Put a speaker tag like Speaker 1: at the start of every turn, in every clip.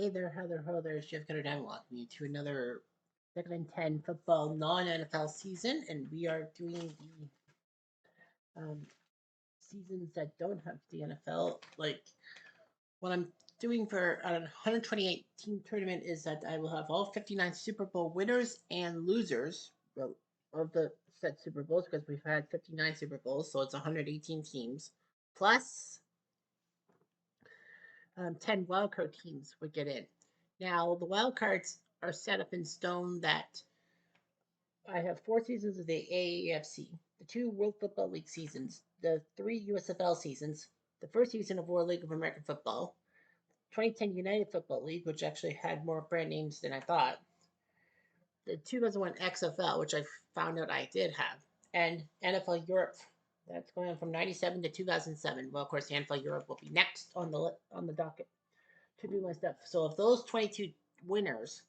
Speaker 1: Hey there, Heather Ho, there's Jeff Cutter down. Welcome you to another second and 10 football non-NFL season, and we are doing the seasons that don't have the NFL. Like what I'm doing for a 128 team tournament is that I will have all 59 Super Bowl winners and losers of the set Super Bowls because we've had 59 Super Bowls, so it's 118 teams plus 10 wildcard teams would get in. Now, the wildcards are set up in stone that I have 4 seasons of the AAFC, the 2 World Football League seasons, the 3 USFL seasons, the first season of World League of American Football, 2010 United Football League, which actually had more brand names than I thought, the 2001 XFL, which I found out I did have, and NFL Europe. That's going on from '97 to 2007. Well, of course, the NFL Europe will be next on the docket to do my stuff. So if those 22 winners,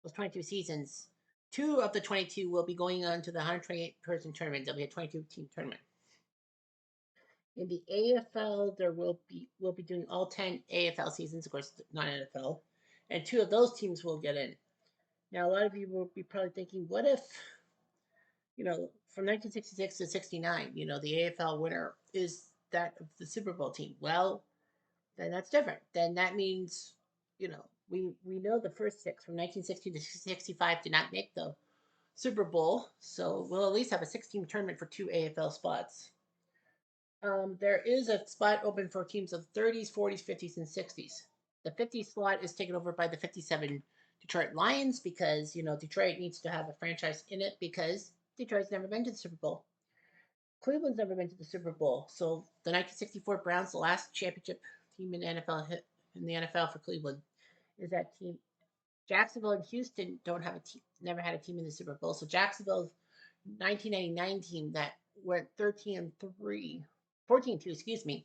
Speaker 1: those 22 seasons, 2 of the 22 will be going on to the 128 person tournament. There'll be a 22 team tournament. In the AFL, there we'll be doing all 10 AFL seasons, of course, not NFL, and 2 of those teams will get in. Now, a lot of you will be probably thinking, what if, from 1966 to 69, the AFL winner is that of the Super Bowl team? Well, then that's different. Then that means, we know the first 6 from 1960 to 65 did not make the Super Bowl, so we'll at least have a 16 tournament for 2 AFL spots. There is a spot open for teams of 30s, 40s, 50s, and 60s. The 50 slot is taken over by the 57 Detroit Lions because, Detroit needs to have a franchise in it because Detroit's never been to the Super Bowl. Cleveland's never been to the Super Bowl. So the 1964 Browns, the last championship team in the NFL for Cleveland, is that team. Jacksonville and Houston don't have a team, never had a team in the Super Bowl. So Jacksonville's 1999 team that went 14-2, excuse me,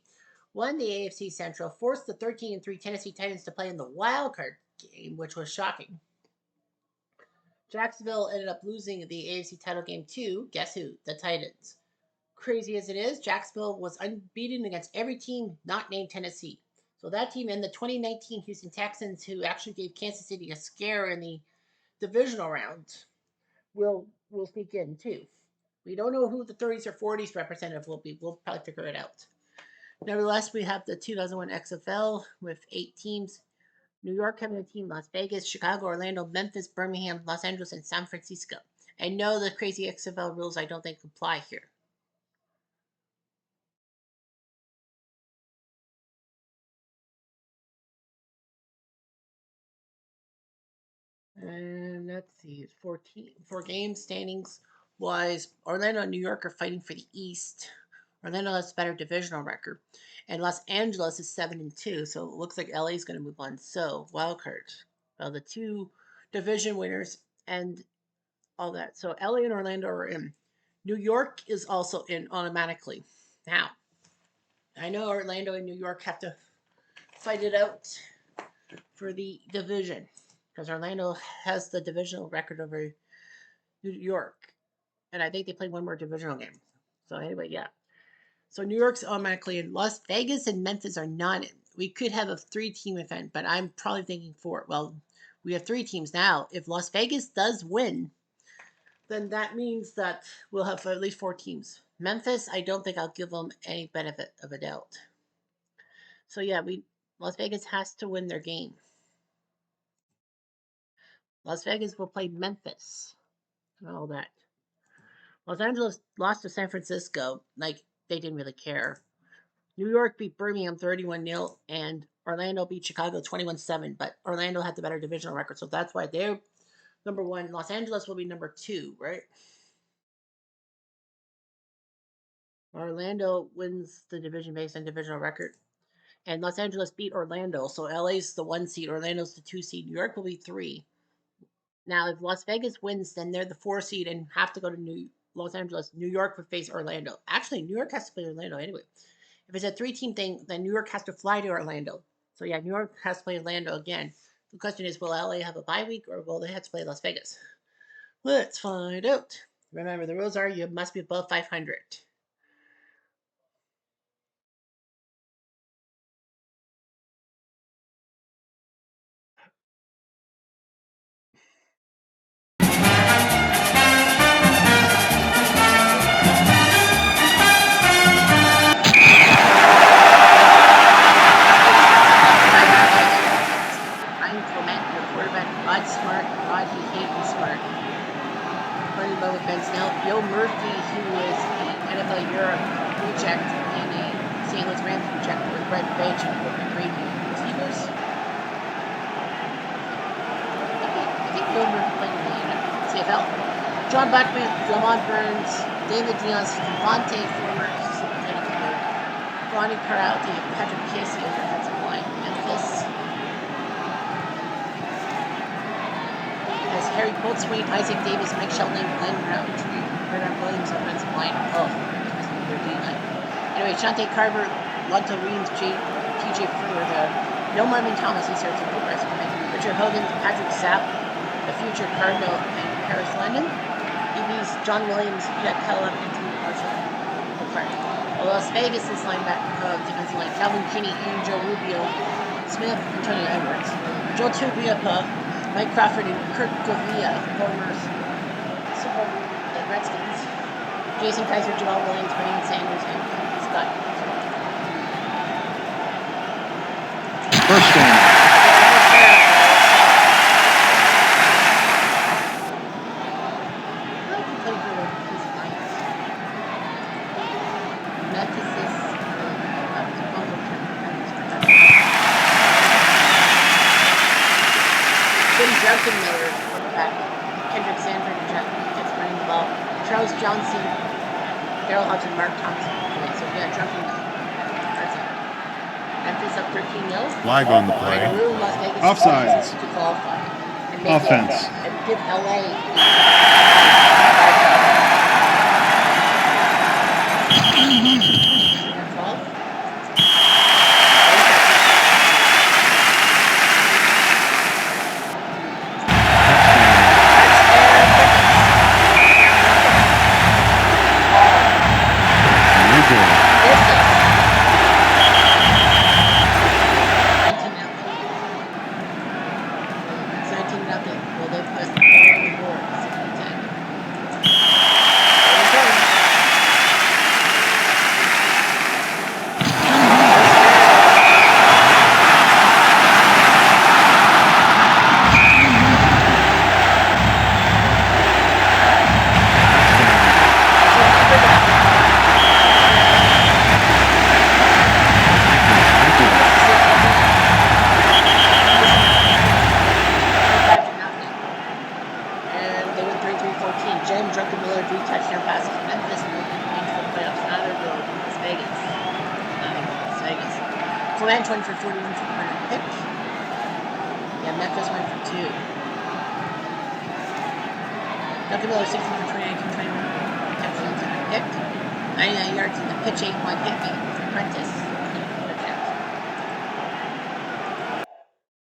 Speaker 1: won the AFC Central, forced the 13-3 Tennessee Titans to play in the wild card game, which was shocking. Jacksonville ended up losing the AFC title game to, guess who? The Titans. Crazy as it is, Jacksonville was unbeaten against every team not named Tennessee. So that team and the 2019 Houston Texans, who actually gave Kansas City a scare in the divisional round, will sneak in too. We don't know who the 30s or 40s representative will be. We'll probably figure it out. Nevertheless, we have the 2001 XFL with 8 teams. New York having a team, Las Vegas, Chicago, Orlando, Memphis, Birmingham, Los Angeles, and San Francisco. And no, the crazy XFL rules I don't think apply here. And let's see, it's 4 games standings wise. Orlando and New York are fighting for the East. Orlando has a better divisional record, and Los Angeles is 7-2. So it looks like LA is going to move on. So wild card, well, the 2 division winners and all that. So LA and Orlando are in. New York is also in automatically. Now, I know Orlando and New York have to fight it out for the division because Orlando has the divisional record over New York, and I think they play one more divisional game. So anyway, yeah. So New York's automatically in. Las Vegas and Memphis are not in. We could have a 3-team event, but I'm probably thinking 4. Well, we have 3 teams now. If Las Vegas does win, then that means that we'll have at least 4 teams. Memphis, I don't think I'll give them any benefit of a doubt. So yeah, Las Vegas has to win their game. Las Vegas will play Memphis and all that. Los Angeles lost to San Francisco, like they didn't really care. New York beat Birmingham 31-0, and Orlando beat Chicago 21-7, but Orlando had the better divisional record, so that's why they're number 1. Los Angeles will be number 2, right? Orlando wins the division based on divisional record. And Los Angeles beat Orlando, so LA's the 1 seed, Orlando's the 2 seed, New York will be 3. Now, if Las Vegas wins, then they're the 4 seed and have to go to Los Angeles. New York would face Orlando. Actually, New York has to play Orlando anyway. If it's a 3-team thing, then New York has to fly to Orlando. So yeah, New York has to play Orlando again. The question is, will LA have a bye week or will they have to play Las Vegas? Let's find out. Remember, the rules are you must be above 500. John Blackman, Lamont Burns, David Dion, Devontae, former Lieutenant Commander, Ronnie Karate, Patrick Casey on the defensive line. Memphis has Harry Boltzwain, Isaac Davis, Mike Sheldon, Glenn Roundtree, Bernard Williams offensive line. Oh, their D-line. Anyway, Shante Carver, Lonto Reams, PJ Furler there. No Marvin Thomas, he starts at progress. Richard Hogan, Patrick Sapp, the future Cardinal, and Paris London. EB's John Williams, Jack Kellogg, and Team Marshall. Las Vegas is defensive line. Calvin Kinney, and Joe Rubio, Smith, Antonio Edwards. Joe Tubiapa, Mike Crawford, and Kurt Govia, former Super Bowl Redskins. Jason Kaiser, Jamal Williams, Brian Sanders, and Scott.
Speaker 2: First down.
Speaker 1: Duncan Miller, quarterback. Kendrick Sanford and Jack Pickett running the ball. Charles Johnson, Daryl Hodgson, Mark Thompson. Okay, so we got Duncan Miller. That's it. Memphis up 13-0.
Speaker 2: Flag on the play.
Speaker 1: Las Vegas
Speaker 2: Offsides.
Speaker 1: To qualify. And
Speaker 2: Offense.
Speaker 1: And give LA. Clement went for 41 for the running pick. Yeah, Memphis went for 2. Duncan Miller 16 for 29, 21 touchdowns and a pick. 99 yards in the pitch, 8-1 hit me for Prentice.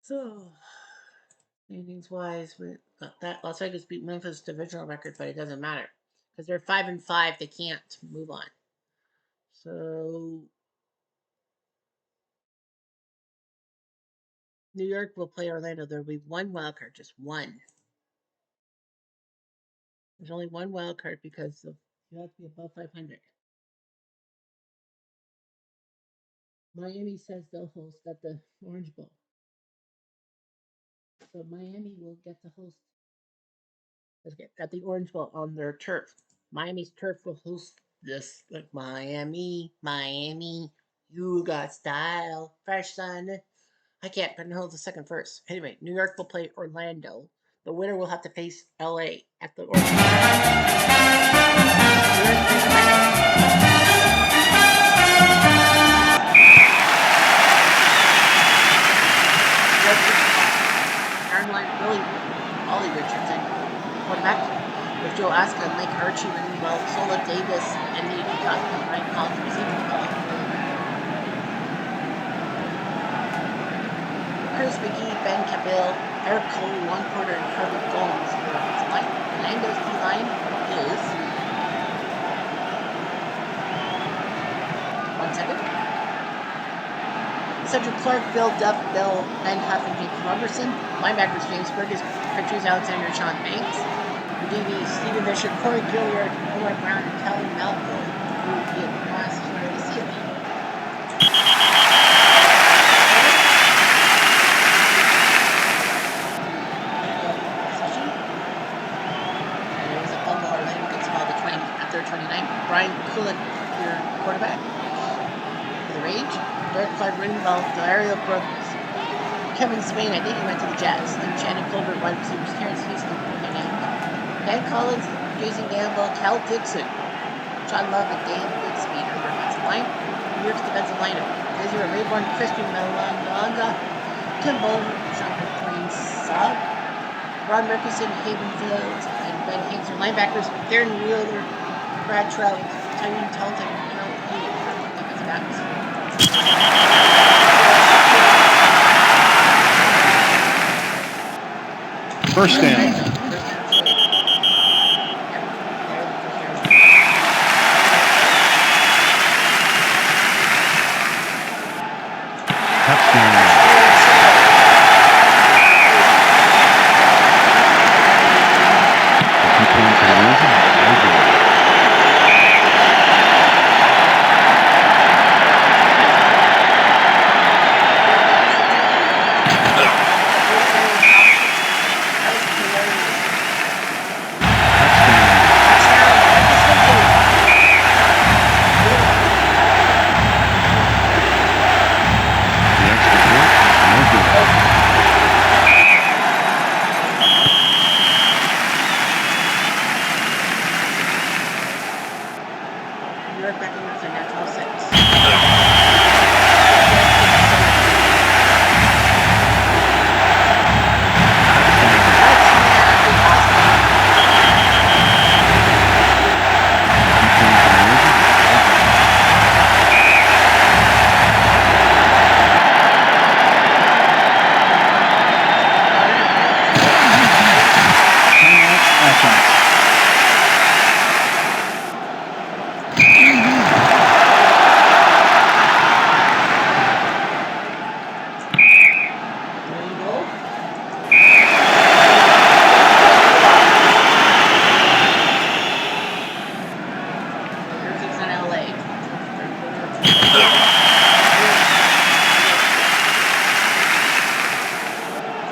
Speaker 1: So, standings wise, we got that. Las Vegas beat Memphis divisional record, but it doesn't matter because they're 5-5. They can't move on. So New York will play Orlando. There will be one wild card, just one. There's only one wild card because you have to be above 500. Miami says they'll host at the Orange Bowl. So Miami will get to host at the Orange Bowl on their turf. Miami's turf will host this. Like Miami, you got style, fresh son. I can't pronounce the second verse. Anyway, New York will play Orlando. The winner will have to face LA at the Orange Bowl. Ollie Richardson, quarterback, with Joe Aska, Mike Archie running well, Sola Davis, and the Ryan Collins receiving the ball. Chris McGee, Ben Cabill, Eric Cole, Juan Porter, and Harvey Gomes for the offensive line. Orlando's D-line is 1 second. Cedric Clark, Bill Duff, Bill Van Huff, and James Robertson. Linebackers James Burgess, Patrice Alexander, Sean Banks. DB Stephen Bishop, Corey Gilliard, Omar Brown, and Kelly Malcolm, who will be at the last part of the season. And it was a fumble. Orlando gets the ball at their 29. Brian Kulik, your quarterback for the Rage. Derek Clark running the ball, Delario Brooks, Kevin Spain, I think he went to the Jets, and Shannon Colbert, wide receivers, Terrence Houston, and Dan Collins, Jason Gamble, Cal Dixon, John Love, and Dan Goodspeed are your offensive line. New York's defensive lineup: Desiree Rayborn, Christian Malanga, Tim Bowler, Sean McLean, Saab, Ron Murkison, Haven Fields, and Ben Hanks are linebackers. Darren Wheeler, Brad Trout, Tyrone Talton, and Harold Hewitt are your defensive backs.
Speaker 2: First down.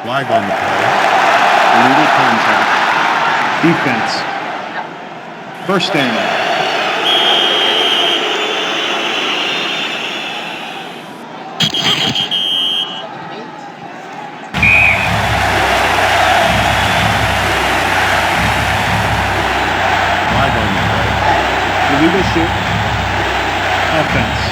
Speaker 2: Flag on the play. Illegal contact. Defense. First down. Flag on the play. Illegal shoot. Offense.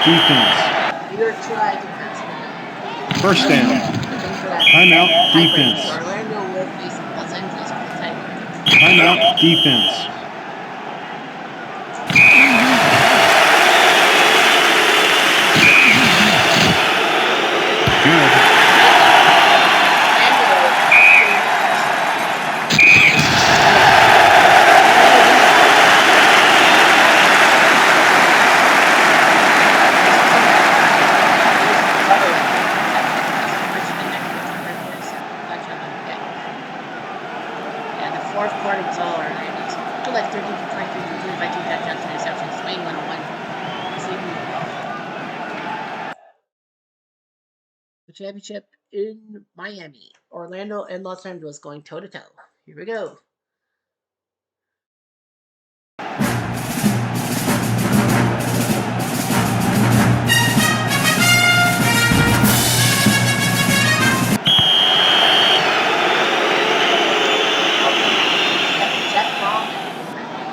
Speaker 2: Defense. First down. Timeout. Defense. Timeout. Defense. Good.
Speaker 1: Championship in Miami, Orlando, and Los Angeles going toe to toe. Here we go.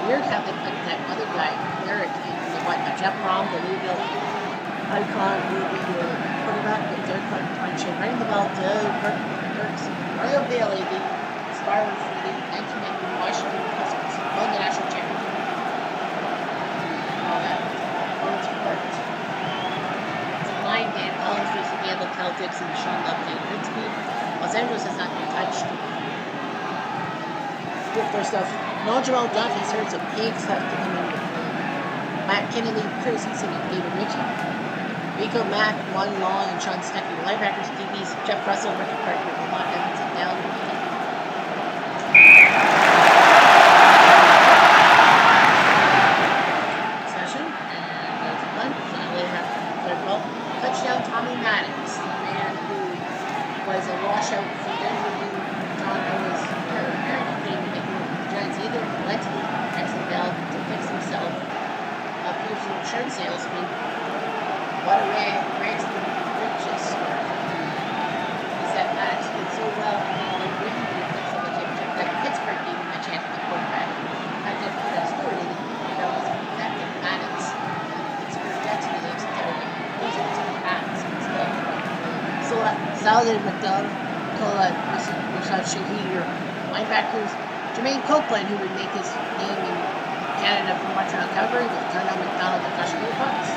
Speaker 1: Weird how they put that other guy, Eric, in the what? Jeff Brom, the Louisville icon, movie. quarterback with Derek Punch running the ball to Burks. Royal Bailey, the starter for the 1991 Washington Huskies, won the national championship. All that. Performance report. Line Dan Collins facing Gandalf Celtics and Sean Loveday Grigsby. Los Angeles has not been touched. Good first stuff. No Jamal Duffy's hurt, so Pigs have to come in with Matt Kennedy, Curtis Eason, and David Ritchie. Rico Mack, Juan Long, and Sean Stecker, linebackers, DBs, Jeff Russell, Ricky Parker, Lamont Evans, and Dallin McKinney. Session, and there's a punt. So LA have third ball. Touchdown, Tommy Maddox, the man who was a washout for Denver, who John Elway's parent came to make the Giants either went to the XFL to fix himself. He was an insurance salesman. What a rags to riches. He said Maddox did so well in the Britain XFL championship that Pittsburgh gave him a chance to be quarterback. I just put that story in that was Captain Maddox. Pittsburgh Jets in the league started losing to the Pats instead. So Salad McDonald, Rashad Shaheed, or linebackers, Jermaine Copeland, who would make his name in Canada from Montreal Calgary with Darnell McDonald and Josh Wilcox.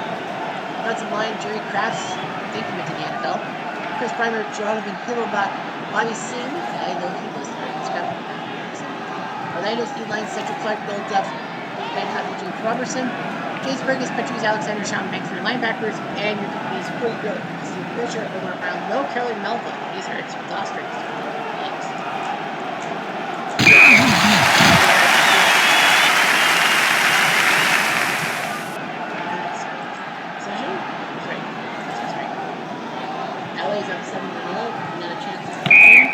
Speaker 1: Offensive line, Jerry Crafts, I think he went to the NFL. Chris Primer, Jonathan Hibbleback, Bobby Singh, I know he was there. Orlando's D-line, Cedric Clark, Bill Duff, Ben Hunt, and James Robertson. James Burgess, Patrice Alexander, Sean Banks, your linebackers, and your DBs, Corey Gill, Steve Fisher, Omar Brown, no Kelly Melvin. These are its Gloucester. LA's up 7-0, another chance to start game.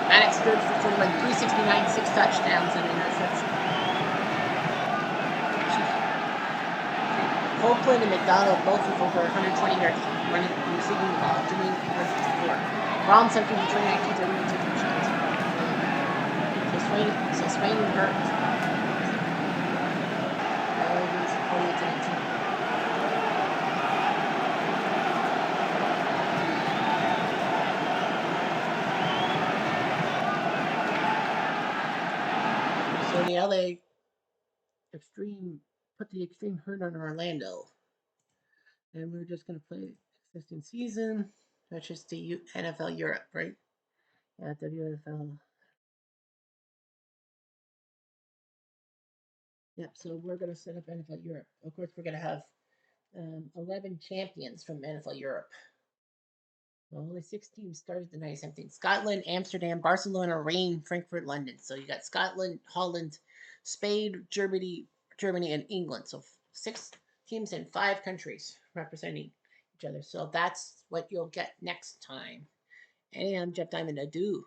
Speaker 1: Maddox third for 41, 369, 6 touchdowns and an interception. Copeland and McDonald both with over 120 yards running and receiving the ball. Jimmy 154. Rom 17 for 29, 231, 2 touchdowns. So Swain and Burke. Ravens 48 to 19. So the LA Extreme put the Extreme hurt on Orlando. And we're just going to play existing season. That's just the NFL Europe, right? Yeah, WNFL. Yep, so we're going to set up NFL Europe. Of course, we're going to have 11 champions from NFL Europe. Well, only 6 teams started the night. Same thing. Scotland, Amsterdam, Barcelona, Rome, Frankfurt, London. So you got Scotland, Holland, Spain, Germany, and England. So 6 teams in 5 countries representing each other. So that's what you'll get next time. And I'm Jeff Diamond. Adieu.